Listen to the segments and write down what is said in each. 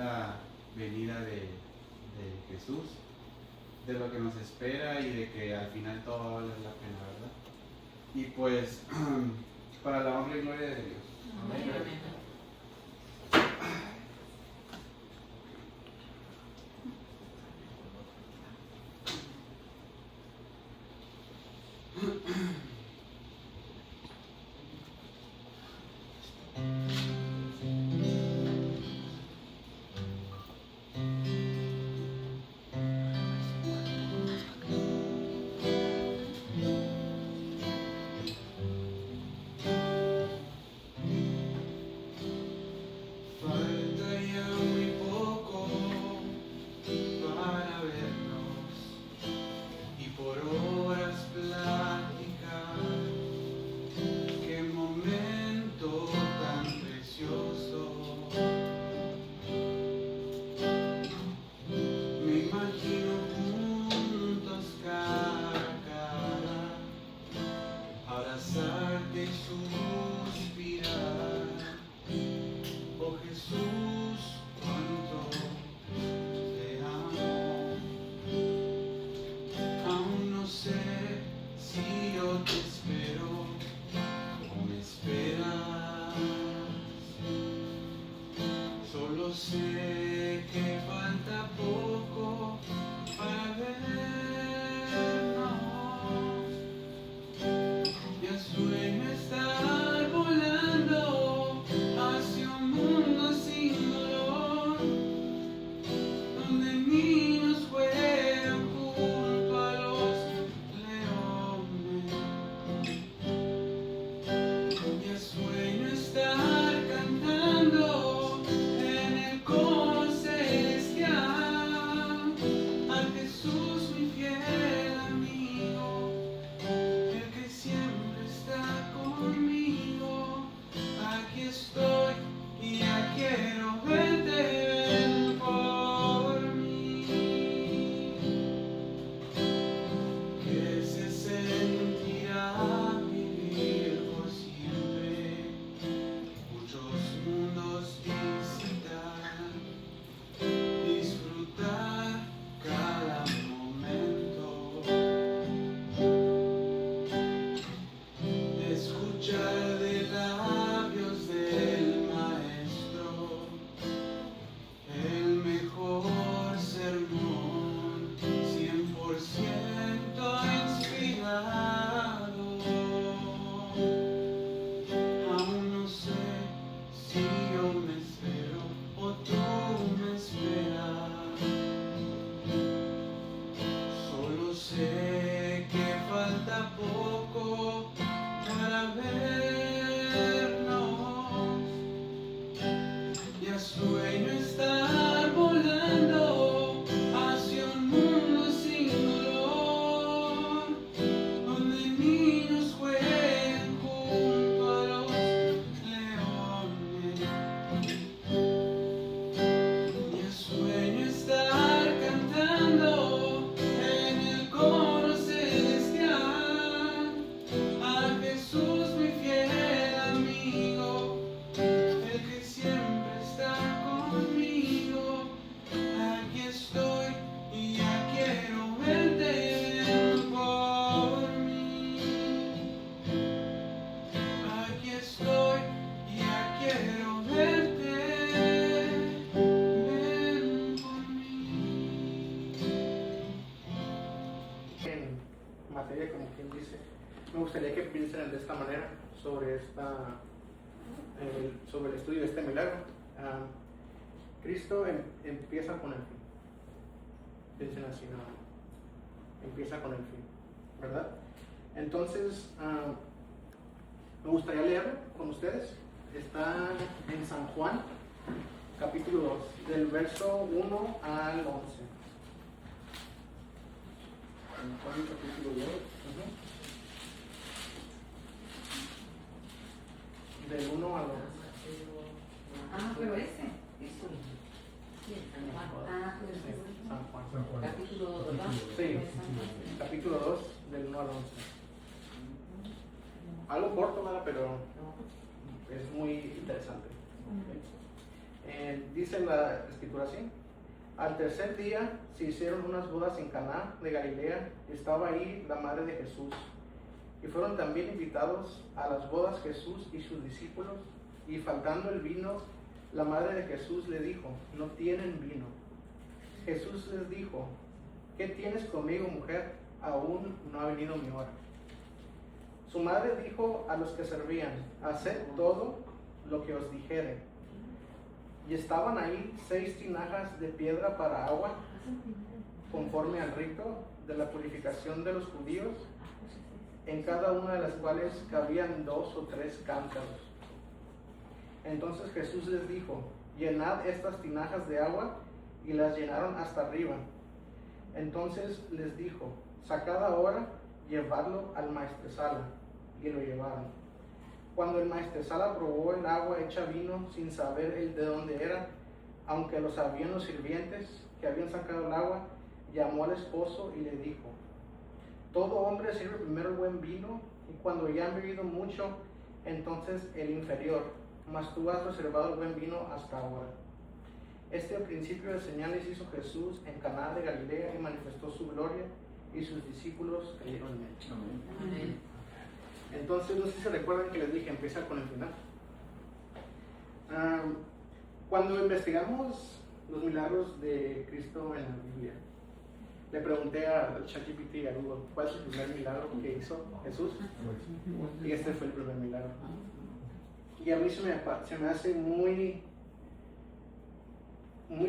segunda venida de Jesús, de lo que nos espera y de que al final todo va a valer la pena, ¿verdad? Y pues, para la honra y gloria de Dios. Amén. Falta ya muy poco para vernos y por horas platicar. Qué momento tan precioso. Me imagino juntos cara a cara, abrazarte y suspirar. Oh Jesús, cuánto te amo. Aún no sé si yo te espero o me esperas. Solo sé que falta poco para vernos. Ya sueño estar volando hacia un mundo sin dolor, donde niños juegan junto a los leones. Ya sueño estar cantando en el coro celestial a Jesús mi fiel amigo, el que siempre está conmigo. Aquí estoy y ya quiero verte, ven por mí. Que se sentirá vivir por siempre, muchos mundos visitar, disfrutar cada momento, escuchar de labios del Maestro el mejor sermón, 100% inspirado. Aún no sé si yo me espero o tú me esperas. Solo sé que falta poco para vernos. Ya sueño estar volando hacia un mundo sin dolor, donde niños juegan junto a los leones. Ya sueño estar cantando en el coro celestial a Jesús mi fiel amigo, el que siempre está conmigo. Aquí estoy y ya quiero verte, ven por mí. Aquí estoy y ya quiero verte, ven por mí. En materia, como quien dice, me gustaría que piensen de esta manera sobre sobre el estudio de este milagro. Cristo empieza con el fin. Piensen así, ¿no? Empieza con el fin, ¿verdad? Entonces, me gustaría leer con ustedes. Está en San Juan, capítulo 2, del verso 1 al 11. San Juan, capítulo 2. Del 1 al 11. Pero ese. Eso. San Juan. Capítulo 2. Sí, capítulo 2, del 1 al 11. Algo corto, ¿verdad? Pero es muy interesante. Dice la escritura así: al tercer día se hicieron unas bodas en Caná de Galilea, y estaba ahí la madre de Jesús. Y fueron también invitados a las bodas Jesús y sus discípulos, y faltando el vino, la madre de Jesús le dijo: no tienen vino. Jesús les dijo: ¿qué tienes conmigo, mujer? Aún no ha venido mi hora. Su madre dijo a los que servían: haced todo lo que os dijere. Y estaban ahí 6 tinajas de piedra para agua, conforme al rito de la purificación de los judíos, en cada una de las cuales cabían 2 o 3 cántaros. Entonces Jesús les dijo: llenad estas tinajas de agua, y las llenaron hasta arriba. Entonces les dijo: sacad ahora, llevadlo al maestresala. Y lo llevaron. Cuando el maestresala probó el agua hecha vino, sin saber él de dónde era, aunque lo sabían los sirvientes que habían sacado el agua, llamó al esposo y le dijo: todo hombre sirve primero el buen vino, y cuando ya han bebido mucho, entonces el inferior, mas tú has reservado el buen vino hasta ahora. Este principio de señales hizo Jesús en Caná de Galilea, y manifestó su gloria, y sus discípulos creyeron en él. Amén. Entonces, no sé si se recuerdan que les dije, empieza con el final. Cuando investigamos los milagros de Cristo en la Biblia, le pregunté a ChatGPT y a Google: ¿cuál es el primer milagro que hizo Jesús? Y este fue el primer milagro. Y a mí se me hace muy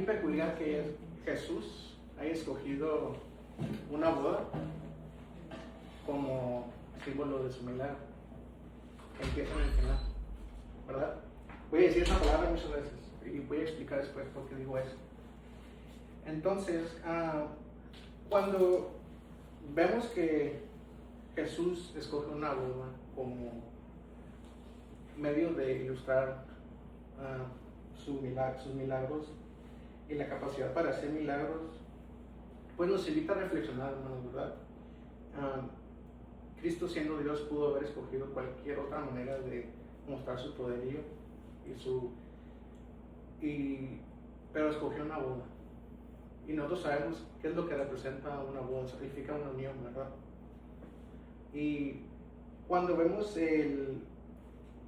peculiar que Jesús haya escogido una boda como símbolo de su milagro. Empieza en el final, ¿verdad? Voy a decir esa palabra muchas veces y voy a explicar después por qué digo eso. Entonces, cuando vemos que Jesús escoge una boda como medio de ilustrar sus milagros y la capacidad para hacer milagros, pues nos invita a reflexionar, hermanos, ¿verdad? Cristo, siendo Dios, pudo haber escogido cualquier otra manera de mostrar su poderío pero escogió una boda. Y nosotros sabemos qué es lo que representa una boda: significa una unión, ¿verdad? Y cuando vemos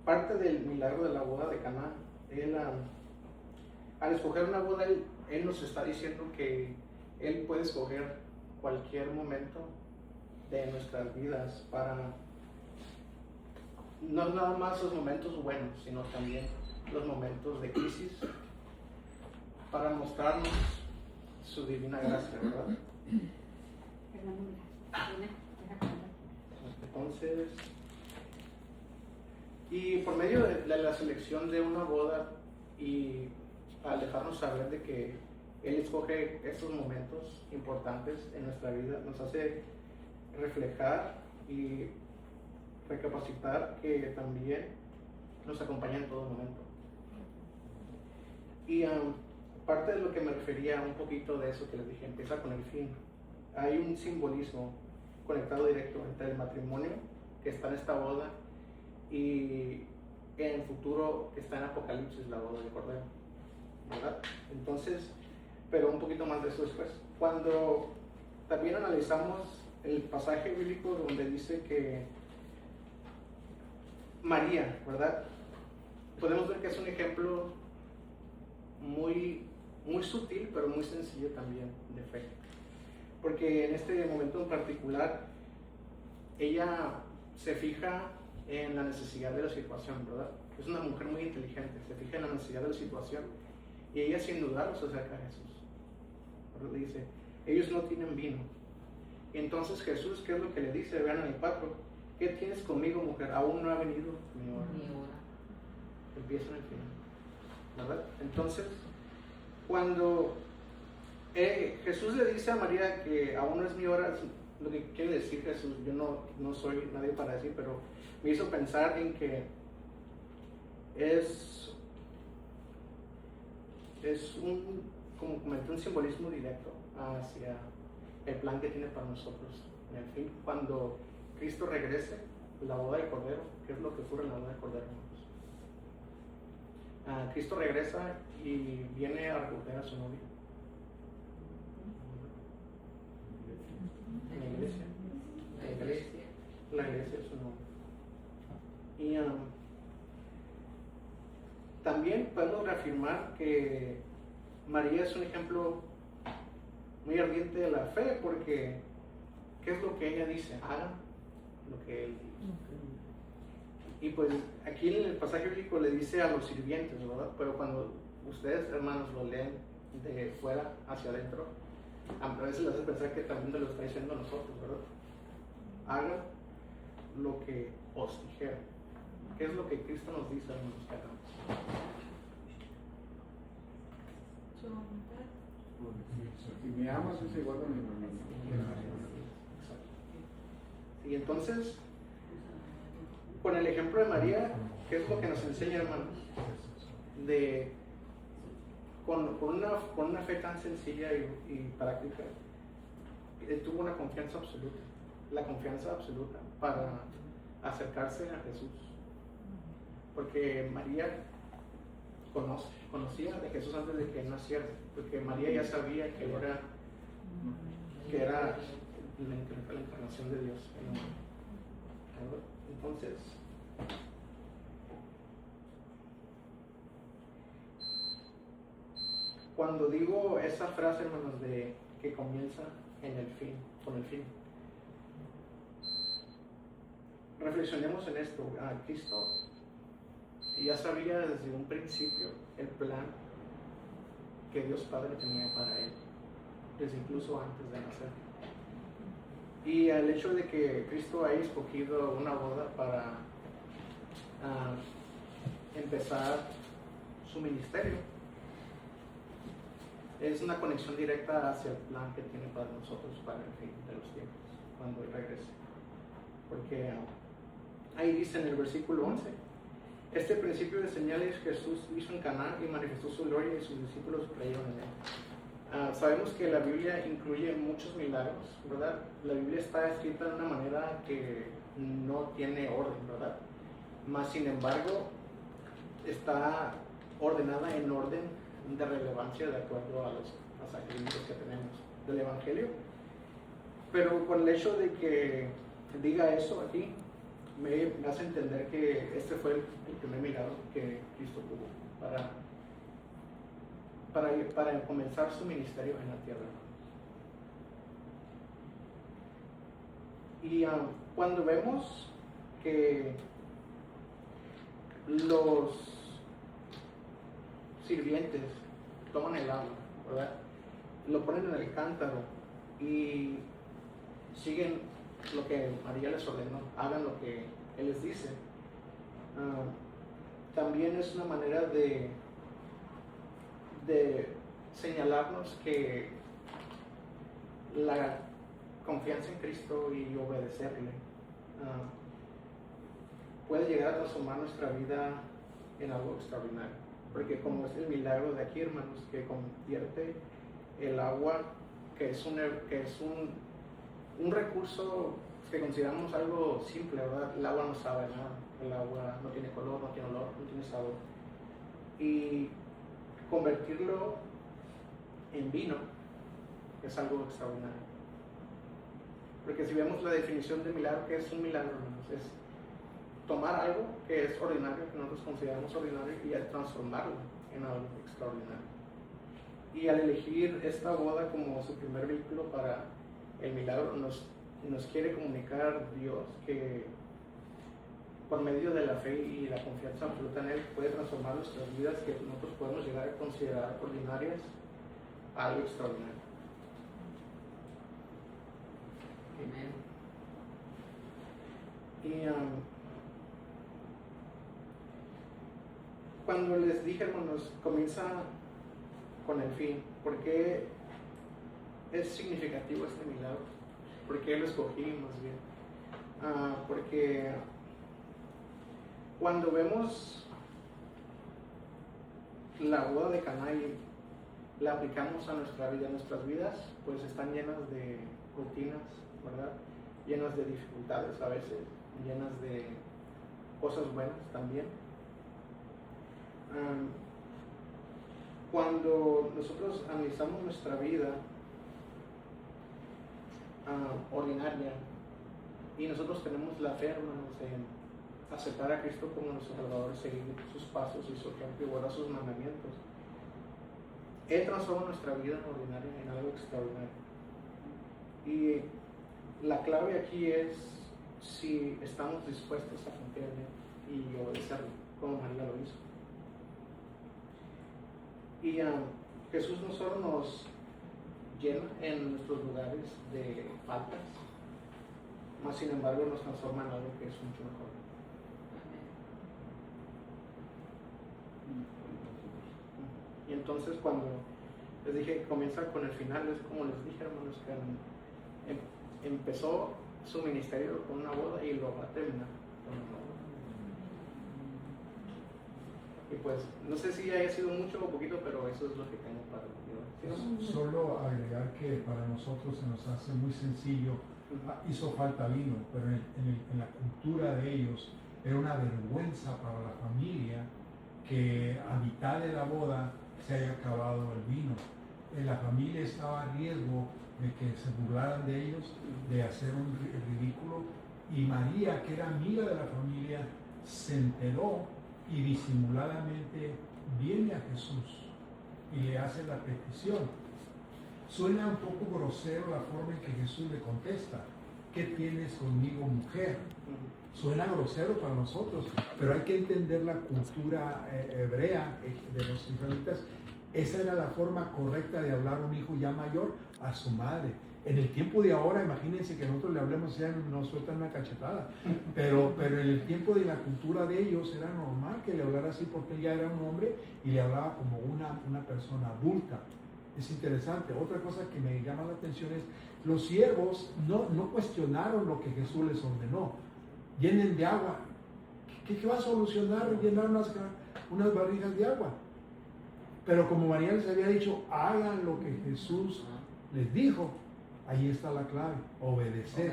parte del milagro de la boda de Caná, al escoger una boda, él nos está diciendo que Él puede escoger cualquier momento de nuestras vidas para, no nada más los momentos buenos, sino también los momentos de crisis, para mostrarnos su divina gracia, ¿verdad? Entonces, y por medio de la selección de una boda, y al dejarnos saber de que Él escoge estos momentos importantes en nuestra vida, nos hace reflejar y recapacitar que también nos acompaña en todo momento. Y parte de lo que me refería, un poquito de eso que les dije, empieza con el fin. Hay un simbolismo conectado directo entre el matrimonio que está en esta boda y en el futuro que está en Apocalipsis, la boda del Cordero, ¿verdad? Entonces, pero un poquito más de eso después. Cuando también analizamos el pasaje bíblico donde dice que María, ¿verdad? Podemos ver que es un ejemplo muy sutil, pero muy sencillo también de fe. Porque en este momento en particular, ella se fija en la necesidad de la situación, ¿verdad? Es una mujer muy inteligente, se fija en la necesidad de la situación, y ella sin dudarlo se acerca a Jesús. ¿Verdad? Le dice: ellos no tienen vino. Y entonces Jesús, ¿qué es lo que le dice? Vean en el 4: ¿qué tienes conmigo, mujer? Aún no ha venido mi hora. Empieza en el final, ¿verdad? Entonces, cuando Jesús le dice a María que aún no es mi hora, lo que quiere decir Jesús, yo no soy nadie para decir, pero me hizo pensar en que es como comenté, un simbolismo directo hacia el plan que tiene para nosotros. En el fin, cuando Cristo regrese, la boda del Cordero, ¿qué es lo que ocurre en la boda del Cordero? Cristo regresa y viene a recoger a su novia. En la iglesia. La iglesia es su novia. Y también podemos reafirmar que María es un ejemplo muy ardiente de la fe, porque ¿qué es lo que ella dice? Hagan lo que él dice. Y pues aquí en el pasaje bíblico le dice a los sirvientes, ¿verdad? Pero cuando ustedes, hermanos, lo leen de fuera hacia adentro, a veces les hace pensar que también lo está diciendo a nosotros, ¿verdad? Hagan lo que os dijeron. ¿Qué es lo que Cristo nos dice, hermanos, que hagamos? Si me amas, es igual a mi hermano. Y entonces, con el ejemplo de María, ¿qué es lo que nos enseña, hermanos? Con una fe tan sencilla y práctica, él tuvo una confianza absoluta, la confianza absoluta para acercarse a Jesús. Porque María conocía de Jesús antes de que él naciera, porque María ya sabía que era la encarnación de Dios. Entonces, cuando digo esa frase, hermanos, de que comienza con el fin, reflexionemos en esto. Cristo ya sabía desde un principio el plan que Dios Padre tenía para él, desde incluso antes de nacer. Y el hecho de que Cristo haya escogido una boda para empezar su ministerio es una conexión directa hacia el plan que tiene para nosotros para el fin de los tiempos, cuando Él regrese. Porque ahí dice en el versículo 11: este principio de señales Jesús hizo en Caná y manifestó su gloria, y sus discípulos creyeron en él. Sabemos que la Biblia incluye muchos milagros, ¿verdad? La Biblia está escrita de una manera que no tiene orden, ¿verdad? Mas, sin embargo, está ordenada en orden de relevancia de acuerdo a los pasajes que tenemos del Evangelio. Pero con el hecho de que diga eso aquí, me hace entender que este fue el primer milagro que Cristo tuvo para comenzar su ministerio en la tierra. Y cuando vemos que los sirvientes toman el agua, ¿verdad? Lo ponen en el cántaro y siguen lo que María les ordenó, hagan lo que Él les dice. También es una manera de señalarnos que la confianza en Cristo y obedecerle puede llegar a transformar nuestra vida en algo extraordinario. Porque como es el milagro de aquí, hermanos, que convierte el agua, que es un recurso que consideramos algo simple, ¿verdad? El agua no sabe nada, el agua no tiene color, no tiene olor, no tiene sabor. Y convertirlo en vino es algo extraordinario. Porque si vemos la definición de milagro, ¿qué es un milagro, hermanos? Es tomar algo que es ordinario, que nosotros consideramos ordinario, y transformarlo en algo extraordinario. Y al elegir esta boda como su primer vehículo para el milagro, nos quiere comunicar Dios que por medio de la fe y la confianza absoluta en Él puede transformar nuestras vidas, que nosotros podemos llegar a considerar ordinarias, a algo extraordinario. Amén. Y cuando les dije, hermanos, comienza con el fin. ¿Por qué es significativo este milagro? ¿Por qué lo escogí, más bien? Porque cuando vemos la boda de Caná y la aplicamos a nuestra vida, nuestras vidas pues están llenas de rutinas, ¿verdad? Llenas de dificultades a veces, llenas de cosas buenas también. Cuando nosotros analizamos nuestra vida ordinaria y nosotros tenemos la fe, hermanos, en aceptar a Cristo como nuestro Salvador, seguir sus pasos y su ejemplo y guardar sus mandamientos, Él transforma nuestra vida ordinaria en algo extraordinario. Y la clave aquí es si estamos dispuestos a confiar en Él y obedecerlo, como María lo hizo. Y Jesús no solo nos llena en nuestros lugares de faltas, más sin embargo nos transforma en algo que es mucho mejor. Y entonces cuando les dije que comienza con el final, es como les dije, hermanos, que empezó su ministerio con una boda y lo va a terminar con una boda. Y pues, no sé si haya sido mucho o poquito, pero eso es lo que tengo para el ¿Sí? Solo agregar que para nosotros se nos hace muy sencillo. Hizo falta vino, pero en la cultura de ellos era una vergüenza para la familia que a mitad de la boda se haya acabado el vino. La familia estaba a riesgo de que se burlaran de ellos, de hacer un ridículo, y María, que era amiga de la familia, se enteró y disimuladamente viene a Jesús y le hace la petición. Suena un poco grosero la forma en que Jesús le contesta: ¿qué tienes conmigo, mujer? Suena grosero para nosotros, pero hay que entender la cultura hebrea de los israelitas. Esa era la forma correcta de hablar a un hijo ya mayor a su madre. En el tiempo de ahora, imagínense que nosotros le hablemos y ya nos sueltan una cachetada, pero en el tiempo de la cultura de ellos era normal que le hablara así, porque él ya era un hombre y le hablaba como una persona adulta. Es interesante. Otra cosa que me llama la atención es: los siervos no cuestionaron lo que Jesús les ordenó. Llenen de agua. ¿Qué va a solucionar llenar unas barrigas de agua? Pero como María les había dicho, hagan lo que Jesús les dijo. Ahí está la clave: obedecer.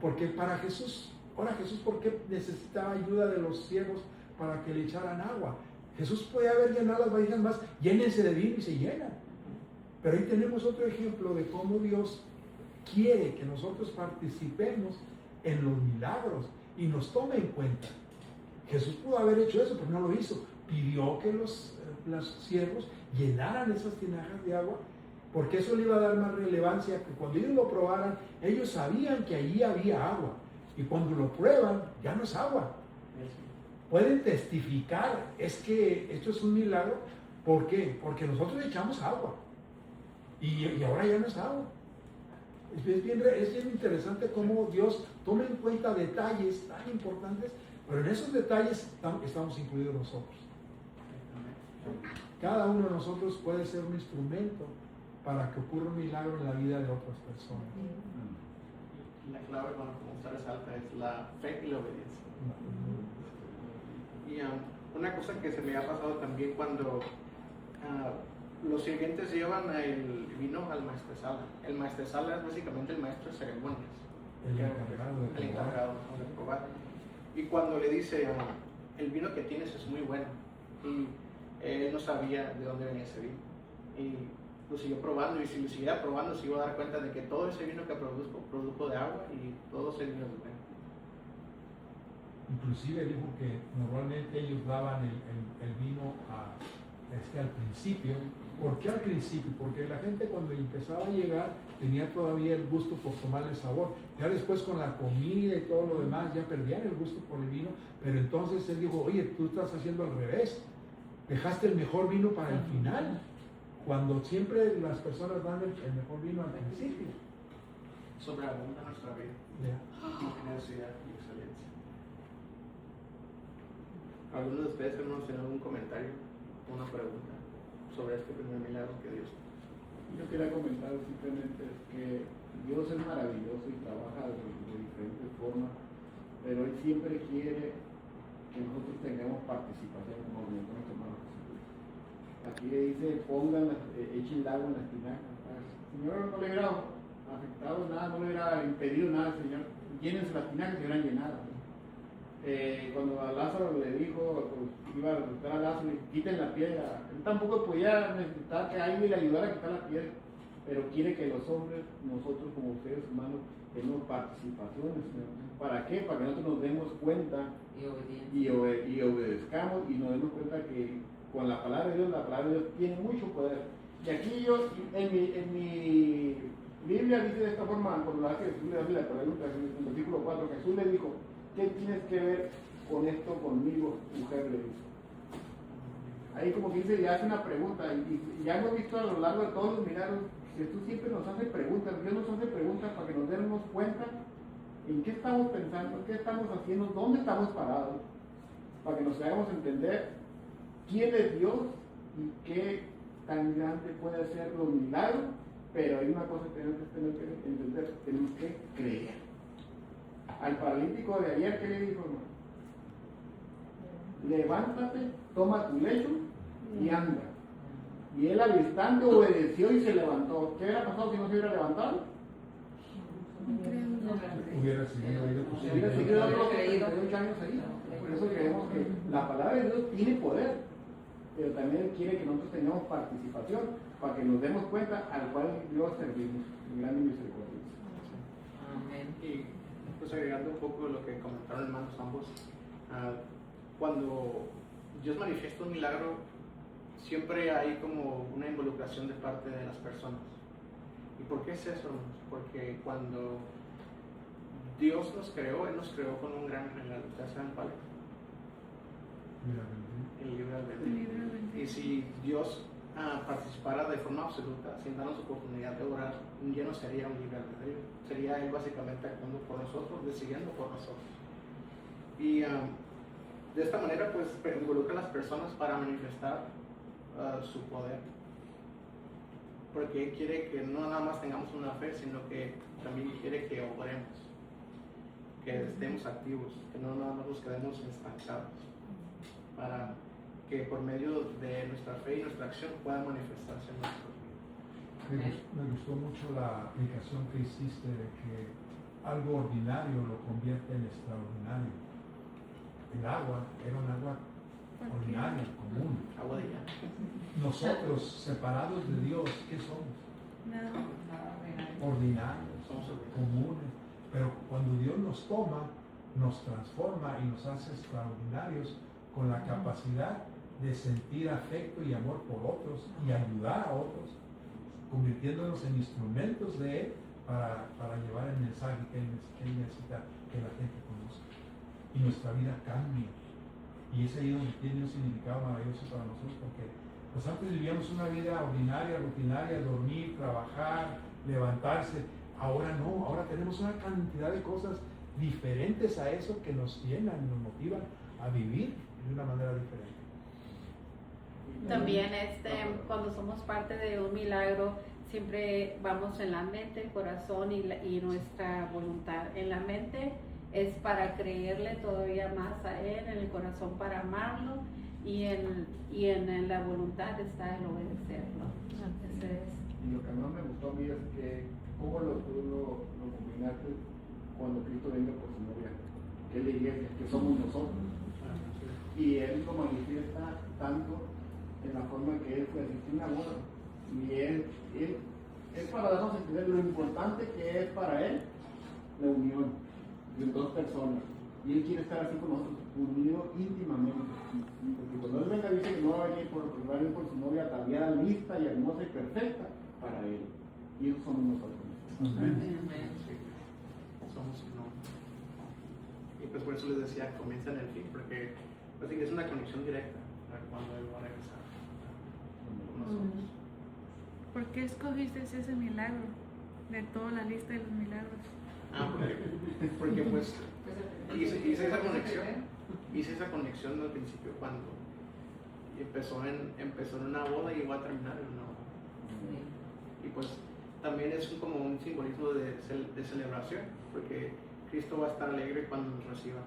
Porque para Jesús, ahora Jesús, ¿por qué necesitaba ayuda de los siervos para que le echaran agua? Jesús podía haber llenado las vasijas más: llénense de vino y se llenan. Pero ahí tenemos otro ejemplo de cómo Dios quiere que nosotros participemos en los milagros y nos tome en cuenta. Jesús pudo haber hecho eso, pero no lo hizo. Pidió que los siervos llenaran esas tinajas de agua, porque eso le iba a dar más relevancia, que cuando ellos lo probaran, ellos sabían que allí había agua, y cuando lo prueban, ya no es agua. Pueden testificar: es que esto es un milagro. ¿Por qué? Porque nosotros echamos agua, y ahora ya no es agua. Es bien interesante cómo Dios toma en cuenta detalles tan importantes, pero en esos detalles estamos incluidos nosotros. Cada uno de nosotros puede ser un instrumento para que ocurra un milagro en la vida de otras personas. La clave, bueno, como usted resalta, es la fe y la obediencia. Y una cosa que se me ha pasado también cuando los sirvientes llevan el vino al maestresala. El maestresala es básicamente el maestro de ceremonias. El encargado de probar. Y cuando le dice: el vino que tienes es muy bueno. Y él no sabía de dónde venía ese vino. Y lo siguió probando, y si lo siguiera probando se iba a dar cuenta de que todo ese vino que produjo de agua, y todo ese vino es bueno. Inclusive dijo que normalmente ellos daban el vino al principio. ¿Por qué al principio? Porque la gente cuando empezaba a llegar tenía todavía el gusto por tomar el sabor. Ya después, con la comida y todo lo demás, ya perdían el gusto por el vino. Pero entonces él dijo: oye, tú estás haciendo al revés. Dejaste el mejor vino para el final, cuando siempre las personas dan el mejor vino al principio. Sobreabunda nuestra vida. Generosidad y excelencia. ¿Alguno de ustedes, hermanos, tiene algún comentario, una pregunta sobre este primer milagro que Dios? Yo quería comentar simplemente que Dios es maravilloso y trabaja de diferentes formas, pero Él siempre quiere que nosotros tengamos participación, como nuestro hermano Jesús. Aquí le dice: echen el agua en las tinajas. El Señor no le hubiera afectado nada, no le hubiera impedido nada al Señor. Llénense las tinajas y hubieran llenado. Cuando a Lázaro le dijo, pues, iba a resucitar a Lázaro, le quiten la piedra. Él tampoco podía necesitar que alguien le ayudara a quitar la piedra, pero quiere que los hombres, nosotros como seres humanos, tengamos participaciones. ¿Para qué? Para que nosotros nos demos cuenta Y obediencia. y obedezcamos y nos demos cuenta que con la palabra de Dios tiene mucho poder. Y aquí yo, en mi Biblia dice de esta forma, cuando Jesús le hace la pregunta, en el versículo 4, Jesús le dijo, ¿qué tienes que ver con esto conmigo, mujer? Le dijo. Ahí como que dice, le hace una pregunta, y ya hemos visto a lo largo de todos los milagros, Jesús siempre nos hace preguntas, Dios nos hace preguntas para que nos demos cuenta en qué estamos pensando, qué estamos haciendo, dónde estamos parados, para que nos hagamos entender quién es Dios y qué tan grande puede ser los milagros, pero hay una cosa que tenemos que entender, tenemos que creer. Al paralítico de ayer, ¿qué le dijo, hermano? Levántate, toma tu lecho y anda. Y él al instante obedeció y se levantó. ¿Qué hubiera pasado si no se hubiera levantado? Hubiera seguido ahí de tu Se hubiera seguido dando 38 años ahí. Por eso creemos que la palabra de Dios tiene poder, pero también Él quiere que nosotros tengamos participación para que nos demos cuenta al cual Dios servimos, en grande misericordia. Amén. Y pues agregando un poco de lo que comentaron hermanos ambos, cuando Dios manifiesta un milagro, siempre hay como una involucración de parte de las personas. ¿Y por qué es eso, hermanos? Porque cuando Dios nos creó, Él nos creó con un gran regalo. ¿Ustedes saben cuál es? El libre albedrío. Y si Dios participara de forma absoluta, sin darnos oportunidad de orar, ya no sería un libre albedrío. Sería Él básicamente actuando por nosotros, decidiendo por nosotros. Y de esta manera, pues, involucra a las personas para manifestar su poder. Porque Él quiere que no nada más tengamos una fe, sino que también quiere que obremos, que estemos activos, que no nada más nos quedemos estancados, para que por medio de nuestra fe y nuestra acción pueda manifestarse en nuestras vidas. Me gustó mucho la aplicación que hiciste de que algo ordinario lo convierte en extraordinario. El agua era un agua ordinaria, común. Agua de llave. Nosotros, separados de Dios, ¿qué somos? Ordinarios, Somos ordinarios. comunes. Pero cuando Dios nos toma, nos transforma y nos hace extraordinarios con la capacidad de sentir afecto y amor por otros y ayudar a otros, convirtiéndonos en instrumentos de Él para llevar el mensaje que Él necesita que la gente conozca. Y nuestra vida cambia. Y es ahí donde tiene un significado maravilloso para nosotros, porque pues antes vivíamos una vida ordinaria, rutinaria, dormir, trabajar, levantarse. Ahora no, ahora tenemos una cantidad de cosas diferentes a eso que nos llenan, nos motivan a vivir de una manera diferente. También cuando somos parte de un milagro, siempre vamos en la mente, el corazón y nuestra voluntad. En la mente es para creerle todavía más a Él, en el corazón para amarlo y en la voluntad está el obedecerlo. Ese es. Y lo que más me gustó a mí es que cómo tú lo combinaste cuando Cristo venga por su novia, que es la iglesia, que somos nosotros. Y Él lo manifiesta tanto en la forma que Él fue asistir a una boda. Y Él es para darnos a entender lo importante que es para Él la unión de dos personas. Y Él quiere estar así con nosotros, unidos íntimamente. Porque cuando Él venga dice que no va a venir por su novia ataviada, lista y hermosa y perfecta para Él. Y eso somos nosotros. Amén. Sí. Somos no. Y pues por eso les decía, comienza en el fin, porque pues, es una conexión directa cuando Él va a regresar con nosotros. ¿Por qué escogiste ese milagro de toda la lista de los milagros? Porque pues hice esa conexión al principio cuando empezó en una boda y va a terminar en una boda. Y pues también es como un simbolismo de celebración, porque Cristo va a estar alegre cuando nos reciba.